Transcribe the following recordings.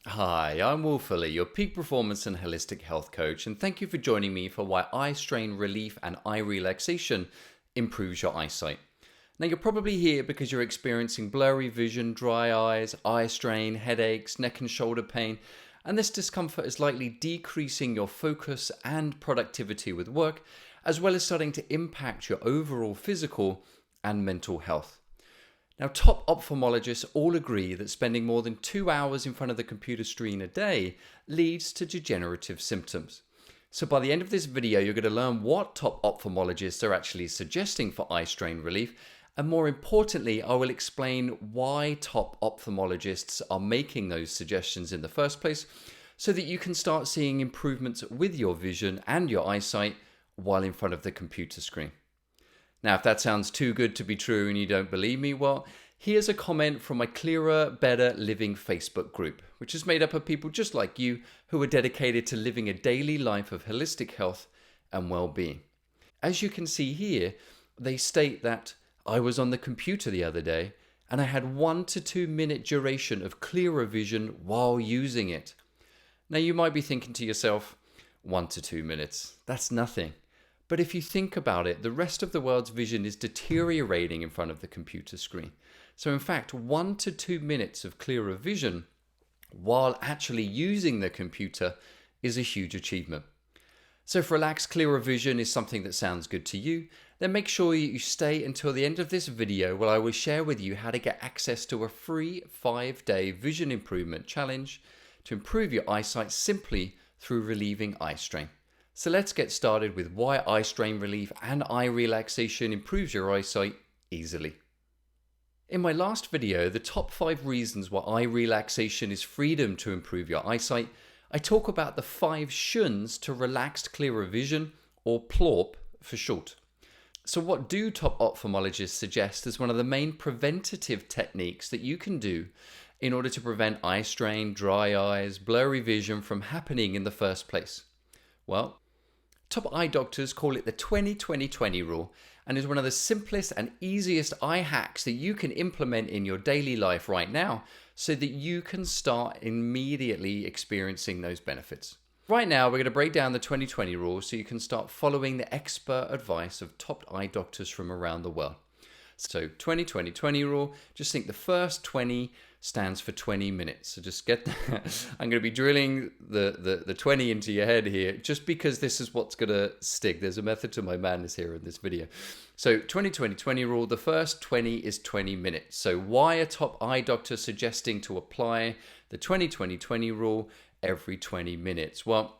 Hi, I'm Will Fuller, your peak performance and holistic health coach, and thank you for joining me for why eye strain relief and eye relaxation improves your eyesight. Now, you're probably here because you're experiencing blurry vision, dry eyes, eye strain, headaches, neck and shoulder pain, and this discomfort is likely decreasing your focus and productivity with work, as well as starting to impact your overall physical and mental health. Now, top ophthalmologists all agree that spending more than 2 hours in front of the computer screen a day leads to degenerative symptoms. So by the end of this video, you're going to learn what top ophthalmologists are actually suggesting for eye strain relief, and more importantly, I will explain why top ophthalmologists are making those suggestions in the first place, so that you can start seeing improvements with your vision and your eyesight while in front of the computer screen. Now, if that sounds too good to be true and you don't believe me, well, here's a comment from my Clearer, Better Living Facebook group, which is made up of people just like you who are dedicated to living a daily life of holistic health and well-being. As you can see here, they state that I was on the computer the other day and I had 1 to 2 minute duration of clearer vision while using it. Now, you might be thinking to yourself, 1 to 2 minutes, that's nothing. But if you think about it, the rest of the world's vision is deteriorating in front of the computer screen. So in fact, 1 to 2 minutes of clearer vision while actually using the computer is a huge achievement. So if relaxed clearer vision is something that sounds good to you, then make sure you stay until the end of this video where I will share with you how to get access to a free 5-day vision improvement challenge to improve your eyesight simply through relieving eye strain. So let's get started with why eye strain relief and eye relaxation improves your eyesight easily. In my last video, the top 5 reasons why eye relaxation is freedom to improve your eyesight, I talk about the 5 shuns to relaxed clearer vision, or PLORP for short. So what do top ophthalmologists suggest as one of the main preventative techniques that you can do in order to prevent eye strain, dry eyes, blurry vision from happening in the first place? Well, top eye doctors call it the 20-20-20 rule, and is one of the simplest and easiest eye hacks that you can implement in your daily life right now so that you can start immediately experiencing those benefits. Right now, we're going to break down the 20-20 rule so you can start following the expert advice of top eye doctors from around the world. So 20-20-20 rule, just think the first 20 stands for 20 minutes. So just get that. I'm going to be drilling the 20 into your head here just because this is what's going to stick. There's a method to my madness here in this video. So 20-20-20 rule, the first 20 is 20 minutes. So why are top eye doctors suggesting to apply the 20-20-20 rule every 20 minutes? Well,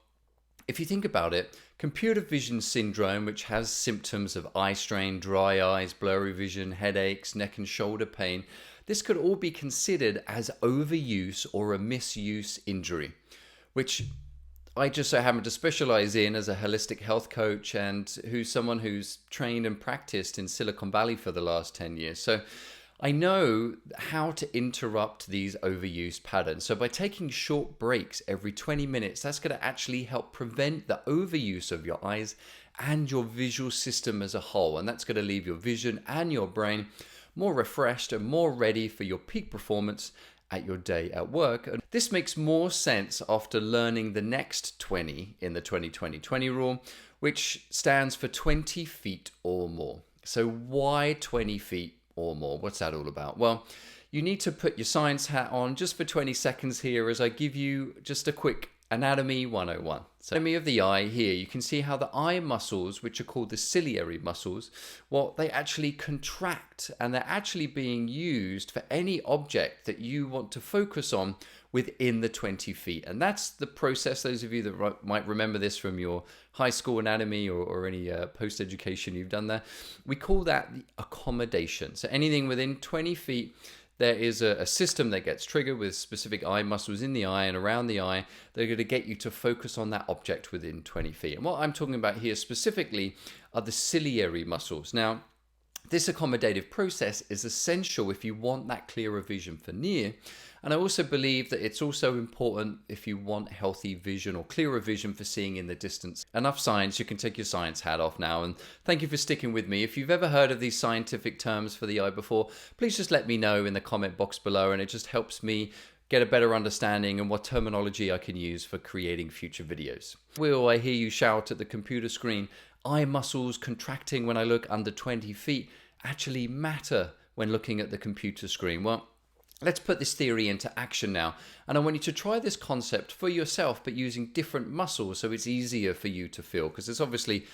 if you think about it, computer vision syndrome, which has symptoms of eye strain, dry eyes, blurry vision, headaches, neck and shoulder pain, this could all be considered as overuse or a misuse injury, which I just so happen to specialize in as a holistic health coach and who's someone who's trained and practiced in Silicon Valley for the last 10 years. So I know how to interrupt these overuse patterns. So by taking short breaks every 20 minutes, that's going to actually help prevent the overuse of your eyes and your visual system as a whole. And that's going to leave your vision and your brain more refreshed and more ready for your peak performance at your day at work. And this makes more sense after learning the next 20 in the 20-20-20 rule, which stands for 20 feet or more. So why 20 feet or more? What's that all about? Well, you need to put your science hat on just for 20 seconds here as I give you just a quick Anatomy 101. So anatomy of the eye here, you can see how the eye muscles, which are called the ciliary muscles, well, they actually contract and they're actually being used for any object that you want to focus on within the 20 feet. And that's the process. Those of you that might remember this from your high school anatomy or any post-education you've done there, we call that the accommodation. So anything within 20 feet, there is a system that gets triggered with specific eye muscles in the eye and around the eye. They're going to get you to focus on that object within 20 feet. And what I'm talking about here specifically are the ciliary muscles. Now, this accommodative process is essential if you want that clearer vision for near. And I also believe that it's also important if you want healthy vision or clearer vision for seeing in the distance. Enough science, you can take your science hat off now. And thank you for sticking with me. If you've ever heard of these scientific terms for the eye before, please just let me know in the comment box below. And it just helps me get a better understanding and what terminology I can use for creating future videos. Will I hear you shout at the computer screen, eye muscles contracting when I look under 20 feet actually matter when looking at the computer screen? Well, let's put this theory into action now. And I want you to try this concept for yourself, but using different muscles so it's easier for you to feel, because it's obviously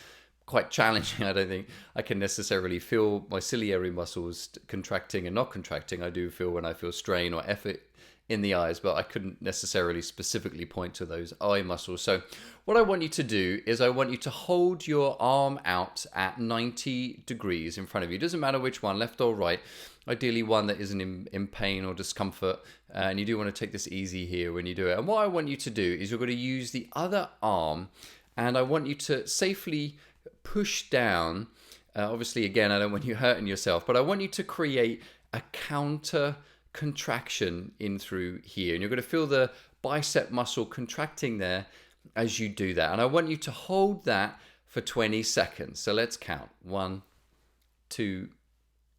quite challenging. I don't think I can necessarily feel my ciliary muscles contracting and not contracting. I do feel when I feel strain or effort in the eyes, but I couldn't necessarily specifically point to those eye muscles. So what I want you to do is I want you to hold your arm out at 90 degrees in front of you. It doesn't matter which one, left or right. Ideally one that isn't in pain or discomfort. And you do want to take this easy here when you do it. And what I want you to do is you're going to use the other arm, and I want you to safely push down. Obviously, again, I don't want you hurting yourself, but I want you to create a counter contraction in through here, and you're going to feel the bicep muscle contracting there as you do that. And I want you to hold that for 20 seconds. So let's count. 1, 2,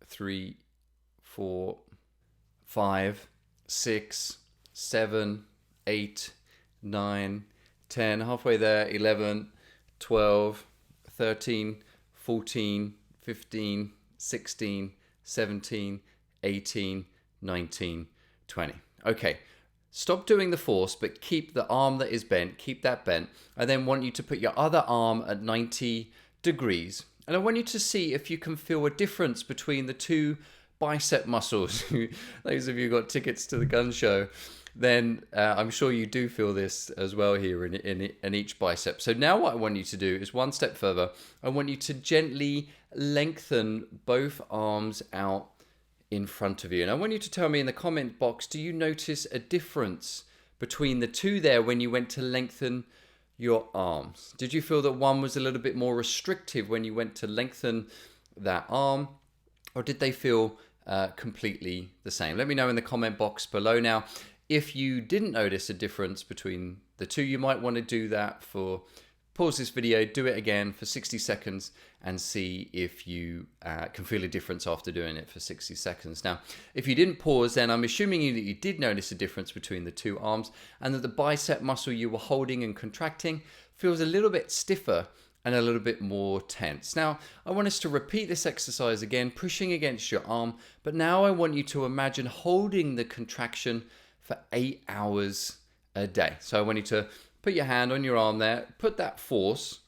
3, 4, 5, 6, 7, 8, 9, 10, halfway there, 11, 12, 13, 14, 15, 16, 17, 18, 19, 20. Okay, stop doing the force, but keep the arm that is bent, keep that bent. I then want you to put your other arm at 90 degrees. And I want you to see if you can feel a difference between the two bicep muscles. Those of you who got tickets to the gun show, then I'm sure you do feel this as well here in each bicep. So now what I want you to do is one step further. I want you to gently lengthen both arms out in front of you. And I want you to tell me in the comment box, do you notice a difference between the two there when you went to lengthen your arms? Did you feel that one was a little bit more restrictive when you went to lengthen that arm? Or did they feel completely the same? Let me know in the comment box below. Now, if you didn't notice a difference between the two, you might want to do that for, pause this video, do it again for 60 seconds and see if you can feel a difference after doing it for 60 seconds. Now, if you didn't pause, then I'm assuming that you did notice a difference between the two arms and that the bicep muscle you were holding and contracting feels a little bit stiffer and a little bit more tense. Now, I want us to repeat this exercise again, pushing against your arm, but now I want you to imagine holding the contraction for 8 hours a day. So I want you to put your hand on your arm there, put that force.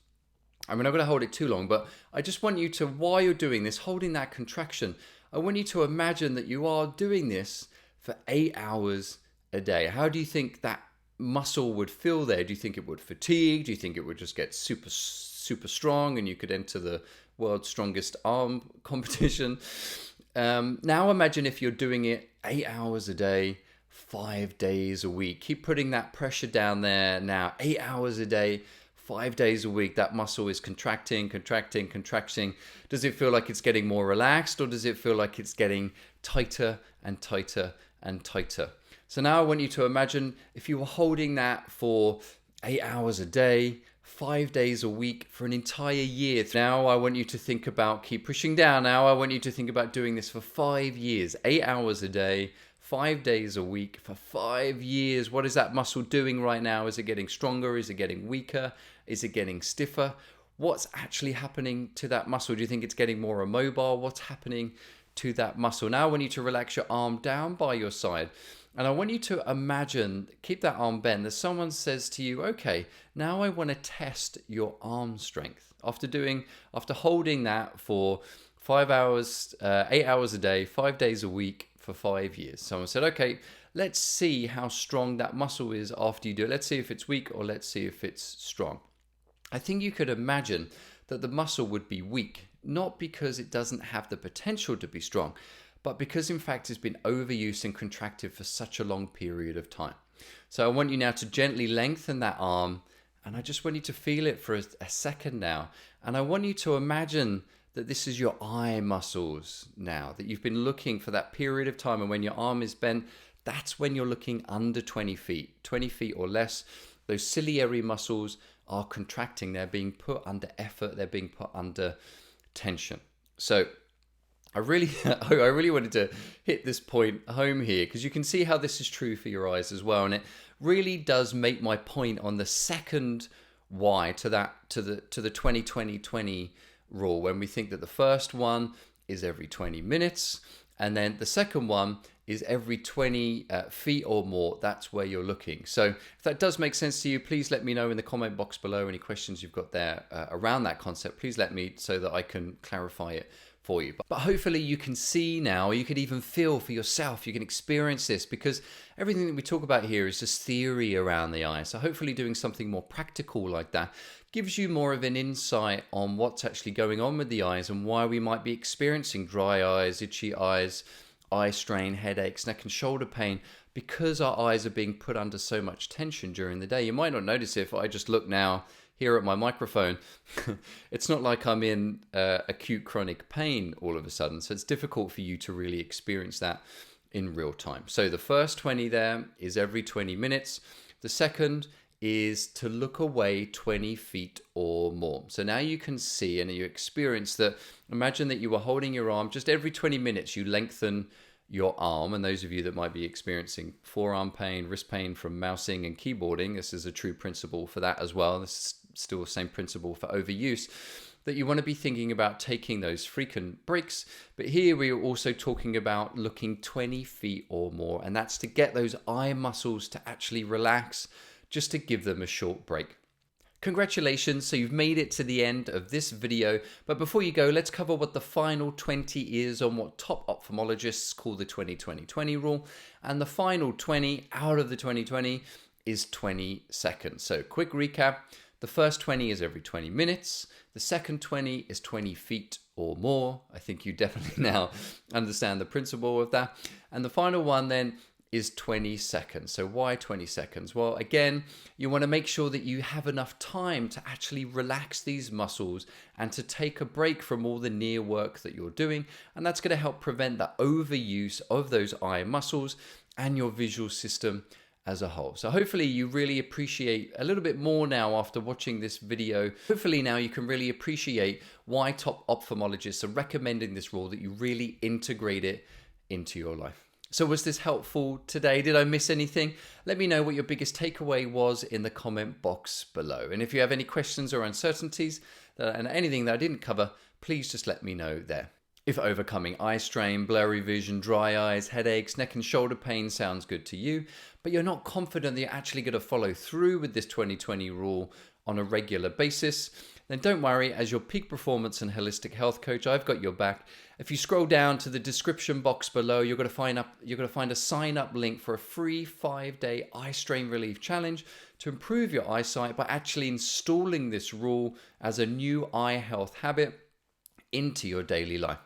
I'm not going to hold it too long, but I just want you to, while you're doing this, holding that contraction, I want you to imagine that you are doing this for 8 hours a day. How do you think that muscle would feel there? Do you think it would fatigue? Do you think it would just get super strong and you could enter the world's strongest arm competition? Now imagine if you're doing it 8 hours a day, 5 days a week. Keep putting that pressure down there now. 8 hours a day, 5 days a week. That muscle is contracting, contracting, contracting. Does it feel like it's getting more relaxed, or does it feel like it's getting tighter and tighter and tighter? So now I want you to imagine if you were holding that for 8 hours a day, 5 days a week for an entire year. Now I want you to think about, keep pushing down. Now I want you to think about doing this for 5 years, 8 hours a day, 5 days a week for 5 years. What is that muscle doing right now? Is it getting stronger? Is it getting weaker? Is it getting stiffer? What's actually happening to that muscle? Do you think it's getting more immobile? What's happening to that muscle? Now I want you to relax your arm down by your side. And I want you to imagine, keep that arm bent, that someone says to you, okay, now I want to test your arm strength. After holding that for 5 hours, 8 hours a day, 5 days a week for 5 years. Someone said, okay, let's see how strong that muscle is after you do it. Let's see if it's weak or let's see if it's strong. I think you could imagine that the muscle would be weak, not because it doesn't have the potential to be strong, but because in fact it's been overused and contracted for such a long period of time. So I want you now to gently lengthen that arm, and I just want you to feel it for a second now. And I want you to imagine that this is your eye muscles now, that you've been looking for that period of time, and when your arm is bent, that's when you're looking under 20 feet or less. Those ciliary muscles are contracting, they're being put under effort, they're being put under tension. So I really wanted to hit this point home here because you can see how this is true for your eyes as well, and it really does make my point on the second why to the 20-20-20 rule, when we think that the first one is every 20 minutes and then the second one is every 20 feet or more. That's where you're looking. So if that does make sense to you, please let me know in the comment box below. Any questions you've got there around that concept, please let me, so that I can clarify it for you. But hopefully you can see now, or you can even feel for yourself, you can experience this, because everything that we talk about here is just theory around the eye. So hopefully doing something more practical like that gives you more of an insight on what's actually going on with the eyes and why we might be experiencing dry eyes, itchy eyes, eye strain, headaches, neck and shoulder pain, because our eyes are being put under so much tension during the day. You might not notice it if I just look now here at my microphone. It's not like I'm in acute chronic pain all of a sudden, so it's difficult for you to really experience that in real time. So the first 20 there is every 20 minutes. The second is to look away 20 feet or more. So now you can see and you experience that. Imagine that you were holding your arm. Just every 20 minutes you lengthen your arm, and those of you that might be experiencing forearm pain, wrist pain from mousing and keyboarding, this is a true principle for that as well. This is still the same principle for overuse, that you want to be thinking about taking those frequent breaks. But here we are also talking about looking 20 feet or more, and that's to get those eye muscles to actually relax, just to give them a short break. Congratulations, so you've made it to the end of this video, but before you go, let's cover what the final 20 is on what top ophthalmologists call the 20-20-20 rule, and the final 20 out of the 20-20 is 20 seconds. So quick recap, the first 20 is every 20 minutes, the second 20 is 20 feet or more. I think you definitely now understand the principle of that, and the final one then is 20 seconds. So why 20 seconds? Well, again, you want to make sure that you have enough time to actually relax these muscles and to take a break from all the near work that you're doing. And that's going to help prevent the overuse of those eye muscles and your visual system as a whole. So hopefully you really appreciate a little bit more now after watching this video. Hopefully now you can really appreciate why top ophthalmologists are recommending this rule, that you really integrate it into your life. So was this helpful today? Did I miss anything? Let me know what your biggest takeaway was in the comment box below. And if you have any questions or uncertainties and anything that I didn't cover, please just let me know there. If overcoming eye strain, blurry vision, dry eyes, headaches, neck and shoulder pain sounds good to you, but you're not confident that you're actually going to follow through with this 20-20 rule on a regular basis, then don't worry. As your peak performance and holistic health coach, I've got your back. If you scroll down to the description box below, you're going to find a sign up link for a free 5-day eye strain relief challenge to improve your eyesight by actually installing this rule as a new eye health habit into your daily life.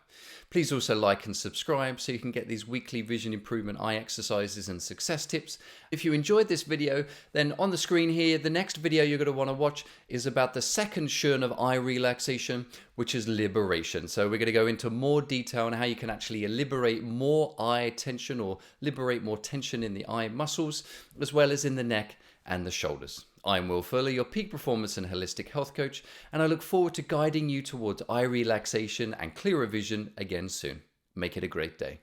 Please also like and subscribe so you can get these weekly vision improvement eye exercises and success tips. If you enjoyed this video, then on the screen here, the next video you're going to want to watch is about the second shun of eye relaxation, which is liberation. So we're going to go into more detail on how you can actually liberate more eye tension, or liberate more tension in the eye muscles, as well as in the neck and the shoulders. I'm Will Fuller, your peak performance and holistic health coach, and I look forward to guiding you towards eye relaxation and clearer vision again soon. Make it a great day.